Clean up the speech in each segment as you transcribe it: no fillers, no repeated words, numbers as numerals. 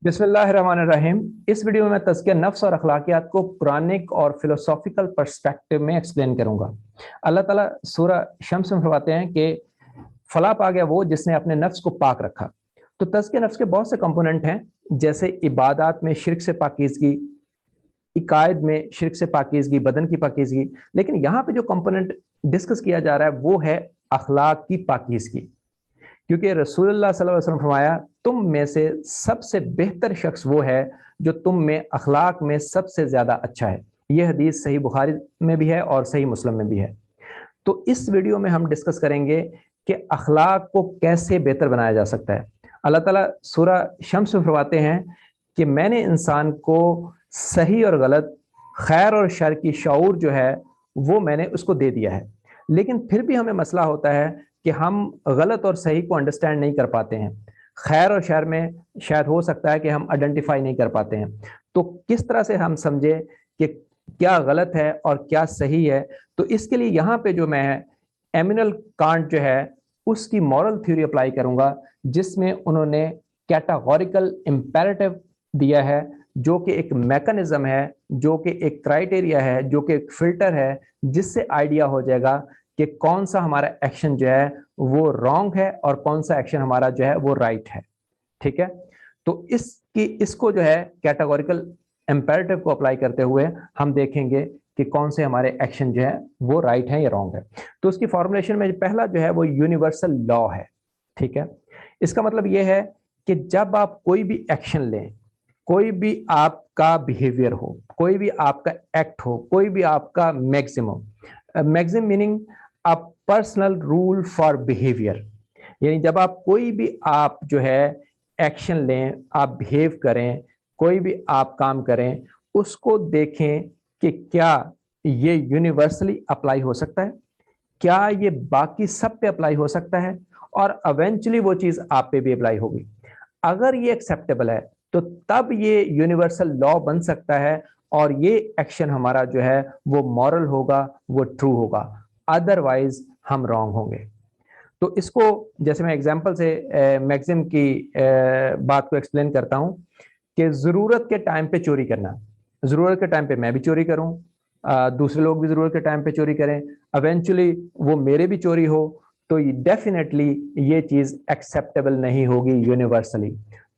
बिस्मिल्लाहिर्रहमानिर्रहीम। इस वीडियो में मैं तज़किया नफ्स और अखलाकियात को कुरानिक और फिलोसॉफिकल पर्सपेक्टिव में एक्सप्लेन करूंगा। अल्लाह ताला सूरा शम्स में फरमाते हैं कि फला पा गया वो जिसने अपने नफ्स को पाक रखा। तो तज़किया नफ्स के बहुत से कंपोनेंट हैं, जैसे इबादत में शिर्क से पाकीज़गी, इकायद में शिर्क से पाकीज़गी, बदन की पाकीज़गी। लेकिन यहाँ पे जो कंपोनेंट डिस्कस किया जा रहा है वो है अखलाक की पाकीज़गी, क्योंकि रसूलुल्लाह सल्लल्लाहु अलैहि वसल्लम फरमाया, तुम में से सबसे बेहतर शख्स वो है जो तुम में अखलाक में सबसे ज्यादा अच्छा है। यह हदीस सही बुखारी में भी है और सही मुस्लिम में भी है। तो इस वीडियो में हम डिस्कस करेंगे कि अखलाक को कैसे बेहतर बनाया जा सकता है। अल्लाह ताला सूरा शम्स में फरमाते हैं कि मैंने इंसान को सही और गलत, खैर और शर की शऊर जो है वो मैंने उसको दे दिया है। लेकिन फिर भी हमें मसला होता है कि हम गलत और सही को अंडरस्टैंड नहीं कर पाते हैं। खैर और शर में शायद हो सकता है कि हम आइडेंटिफाई नहीं कर पाते हैं। तो किस तरह से हम समझे कि क्या गलत है और क्या सही है? तो इसके लिए यहाँ पे जो मैं एमिनल कांट जो है उसकी मॉरल थ्योरी अप्लाई करूंगा, जिसमें उन्होंने कैटेगोरिकल इंपेरेटिव दिया है, जो कि एक मैकेनिज्म है, जो कि एक क्राइटेरिया है, जो कि एक फिल्टर है, जिससे आइडिया हो जाएगा कि कौन सा हमारा एक्शन जो है वो रॉन्ग है और कौन सा एक्शन हमारा जो है वो राइट है। ठीक है, तो इसको जो है कैटेगोरिकल इंपेरेटिव को अप्लाई करते हुए हम देखेंगे कि कौन से हमारे एक्शन जो है वो राइट है या रॉन्ग है। तो उसकी फॉर्मुलेशन में पहला जो है वो यूनिवर्सल लॉ है। ठीक है, इसका मतलब ये है कि जब आप कोई भी एक्शन लें, कोई भी आपका बिहेवियर हो, कोई भी आपका एक्ट हो, कोई भी आपका मैक्सिम हो, maxim meaning a personal rule for behaviour, यानी जब आप कोई भी आप जो है एक्शन लें, आप बिहेव करें, कोई भी आप काम करें, उसको देखें कि क्या ये यूनिवर्सली अप्लाई हो सकता है, क्या ये बाकी सब पे अप्लाई हो सकता है, और इवेंचुअली वो चीज आप पे भी अप्लाई होगी। अगर ये एक्सेप्टेबल है तो तब ये यूनिवर्सल लॉ बन सकता है और ये एक्शन हमारा जो है वो मॉरल होगा, वो ट्रू होगा। अदरवाइज हम रॉन्ग होंगे। तो इसको जैसे मैं एग्जांपल से मैक्सिम की बात को एक्सप्लेन करता हूं कि जरूरत के टाइम पे चोरी करना, जरूरत के टाइम पे मैं भी चोरी करूं, दूसरे लोग भी जरूरत के टाइम पे चोरी करें, इवेंचुअली वो मेरे भी चोरी हो, तो डेफिनेटली ये चीज एक्सेप्टेबल नहीं होगी यूनिवर्सली।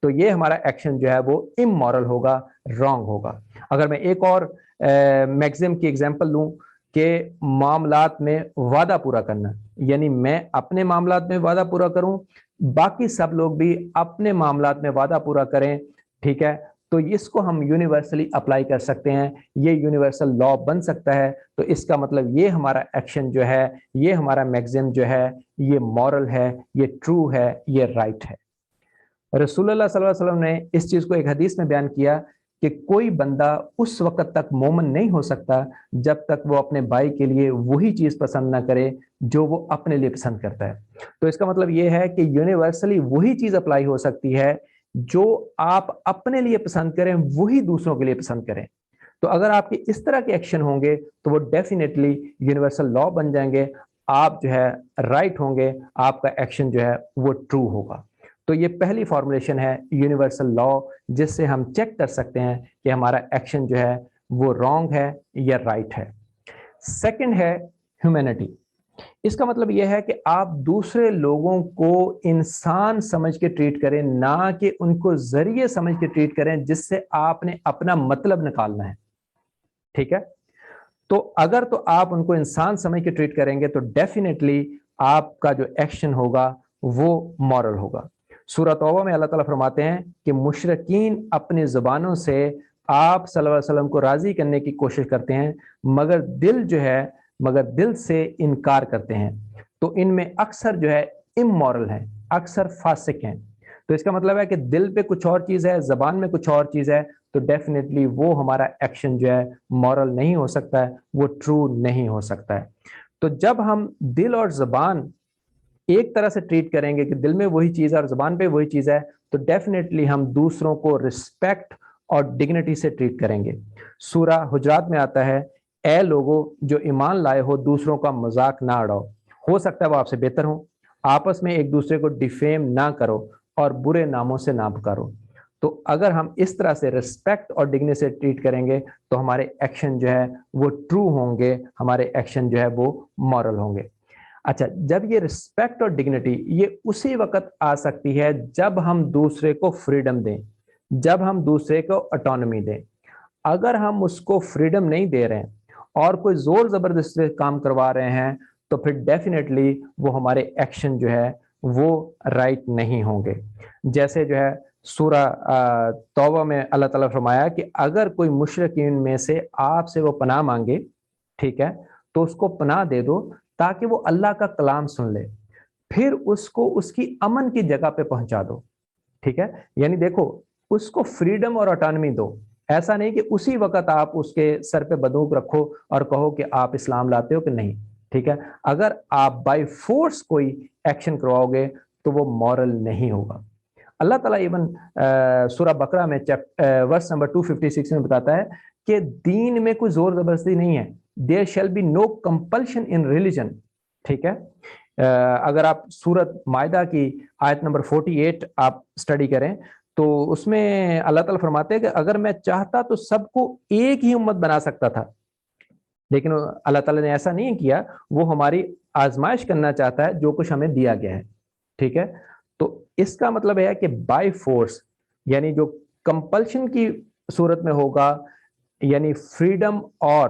तो ये हमारा एक्शन जो है वो इमोरल होगा, रॉन्ग होगा। अगर मैं एक और मैक्सिम की एग्जांपल लूं कि मामलात में वादा पूरा करना, यानी मैं अपने मामलात में वादा पूरा करूं, बाकी सब लोग भी अपने मामलात में वादा पूरा करें। ठीक है, तो इसको हम यूनिवर्सली अप्लाई कर सकते हैं, ये यूनिवर्सल लॉ बन सकता है। तो इसका मतलब ये हमारा एक्शन जो है, ये हमारा मैक्सिम जो है, ये मॉरल है, ये ट्रू है, ये राइट है। रसूलुल्लाह सल्लल्लाहु अलैहि वसल्लम ने इस चीज को एक हदीस में बयान किया कि कोई बंदा उस वक्त तक मोमिन नहीं हो सकता जब तक वो अपने भाई के लिए वही चीज पसंद ना करे जो वो अपने लिए पसंद करता है। तो इसका मतलब ये है कि यूनिवर्सली वही चीज अप्लाई हो सकती है जो आप अपने लिए पसंद करें, वही दूसरों के लिए पसंद करें। तो अगर आपके इस तरह के एक्शन होंगे तो वो डेफिनेटली यूनिवर्सल लॉ बन जाएंगे, आप जो है राइट होंगे, आपका एक्शन जो है वो ट्रू होगा। तो ये पहली फॉर्मुलेशन है यूनिवर्सल लॉ, जिससे हम चेक कर सकते हैं कि हमारा एक्शन जो है वो रॉन्ग है या राइट है। सेकंड है ह्यूमैनिटी। इसका मतलब यह है कि आप दूसरे लोगों को इंसान समझ के ट्रीट करें, ना कि उनको जरिए समझ के ट्रीट करें जिससे आपने अपना मतलब निकालना है। ठीक है, तो अगर तो आप उनको इंसान समझ के ट्रीट करेंगे तो डेफिनेटली आपका जो एक्शन होगा वो मॉरल होगा। सूरह तौबा में अल्लाह ताला फरमाते हैं कि मुशरिकीन अपनी जुबानों से आप सल्लल्लाहु अलैहि वसल्लम को राजी करने की कोशिश करते हैं, मगर दिल से इनकार करते हैं। तो इनमें अक्सर जो है इमोरल है, अक्सर फासिक हैं। तो इसका मतलब है कि दिल पे कुछ और चीज है, जबान में कुछ और चीज है, तो डेफिनेटली वो हमारा एक्शन जो है मॉरल नहीं हो सकता है, वो ट्रू नहीं हो सकता है। तो जब हम दिल और जबान एक तरह से ट्रीट करेंगे कि दिल में वही चीज है और जबान पे वही चीज है, तो डेफिनेटली हम दूसरों को रिस्पेक्ट और डिग्निटी से ट्रीट करेंगे। सूरा हुजरात में आता है, ए लोगों जो ईमान लाए हो, दूसरों का मजाक ना उड़ाओ, हो सकता है वो आपसे बेहतर हो, आपस में एक दूसरे को डिफेम ना करो और बुरे नामों से ना पुकारो। تو اگر ہم اس طرح سے رسپیکٹ اور ڈگنیٹی سے ٹریٹ کریں گے تو ہمارے ایکشن جو ہے وہ ٹرو ہوں گے, ہمارے ایکشن جو ہے وہ مورل ہوں گے. اچھا, جب یہ رسپیکٹ اور ڈگنیٹی یہ اسی وقت آ سکتی ہے جب ہم دوسرے کو فریڈم دیں, جب ہم دوسرے کو اٹانومی دیں. اگر ہم اس کو فریڈم نہیں دے رہے ہیں اور کوئی زور زبردستی سے کام کروا رہے ہیں تو پھر ڈیفینیٹلی وہ ہمارے ایکشن جو ہے وہ رائٹ نہیں ہوں گے. جیسے جو ہے سورہ توبہ میں اللہ تعالیٰ فرمایا کہ اگر کوئی مشرکین میں سے آپ سے وہ پناہ مانگے, ٹھیک ہے, تو اس کو پناہ دے دو تاکہ وہ اللہ کا کلام سن لے, پھر اس کو اس کی امن کی جگہ پہ پہنچا دو. ٹھیک ہے, یعنی دیکھو اس کو فریڈم اور اٹانومی دو, ایسا نہیں کہ اسی وقت آپ اس کے سر پہ بندوق رکھو اور کہو کہ آپ اسلام لاتے ہو کہ نہیں. ٹھیک ہے, اگر آپ بائی فورس کوئی ایکشن کرواؤ گے تو وہ مورل نہیں ہوگا. اللہ تعالیٰ ایون سورہ بقرہ میں ورس نمبر 256 میں بتاتا ہے کہ دین میں کوئی زور زبردستی نہیں ہے. There shall be no compulsion in religion. ٹھیک ہے, اگر آپ سورت مائدہ کی آیت نمبر 48 آپ اسٹڈی کریں تو اس میں اللہ تعالیٰ فرماتے ہیں کہ اگر میں چاہتا تو سب کو ایک ہی امت بنا سکتا تھا, لیکن اللہ تعالیٰ نے ایسا نہیں کیا, وہ ہماری آزمائش کرنا چاہتا ہے جو کچھ ہمیں دیا گیا ہے. ٹھیک ہے, تو اس کا مطلب ہے کہ بائی فورس یعنی جو کمپلشن کی صورت میں ہوگا, یعنی فریڈم اور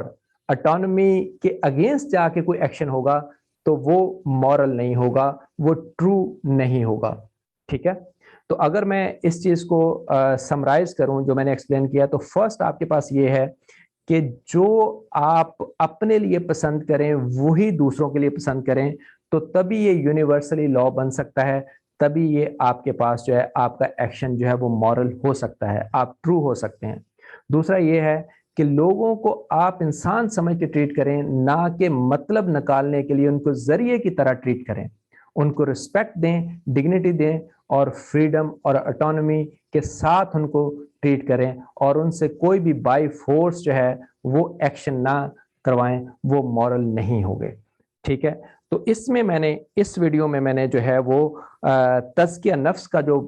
اٹانومی کے اگینسٹ جا کے کوئی ایکشن ہوگا تو وہ مورل نہیں ہوگا, وہ ٹرو نہیں ہوگا. ٹھیک ہے, تو اگر میں اس چیز کو سمرائز کروں جو میں نے ایکسپلین کیا, تو فرسٹ آپ کے پاس یہ ہے کہ جو آپ اپنے لیے پسند کریں وہی دوسروں کے لیے پسند کریں, تو تبھی یہ یونیورسلی لا بن سکتا ہے, تبھی یہ آپ کے پاس جو ہے آپ کا ایکشن جو ہے وہ مورل ہو سکتا ہے, آپ ٹرو ہو سکتے ہیں. دوسرا یہ ہے کہ لوگوں کو آپ انسان سمجھ کے ٹریٹ کریں, نہ کہ مطلب نکالنے کے لیے ان کو ذریعے کی طرح ٹریٹ کریں. ان کو رسپیکٹ دیں, ڈگنیٹی دیں اور فریڈم اور اٹانومی کے ساتھ ان کو ٹریٹ کریں, اور ان سے کوئی بھی بائی فورس جو ہے وہ ایکشن نہ کروائیں, وہ مورل نہیں ہوگے. ٹھیک ہے, تو اس میں میں نے اس ویڈیو میں میں نے جو ہے وہ تزکیہ نفس کا جو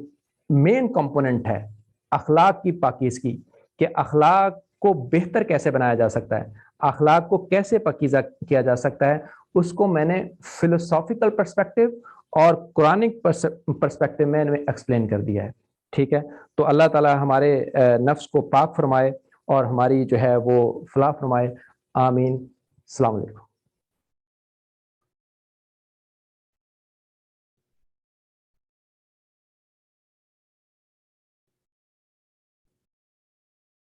مین کمپوننٹ ہے اخلاق کی پاکیزگی, کہ اخلاق کو بہتر کیسے بنایا جا سکتا ہے, اخلاق کو کیسے پاکیزہ کیا جا سکتا ہے, اس کو میں نے فلسافیکل پرسپیکٹو اور قرآنک پرسپیکٹو میں ایکسپلین کر دیا ہے. ٹھیک ہے, تو اللہ تعالیٰ ہمارے نفس کو پاک فرمائے اور ہماری جو ہے وہ فلاح فرمائے. آمین. السلام علیکم.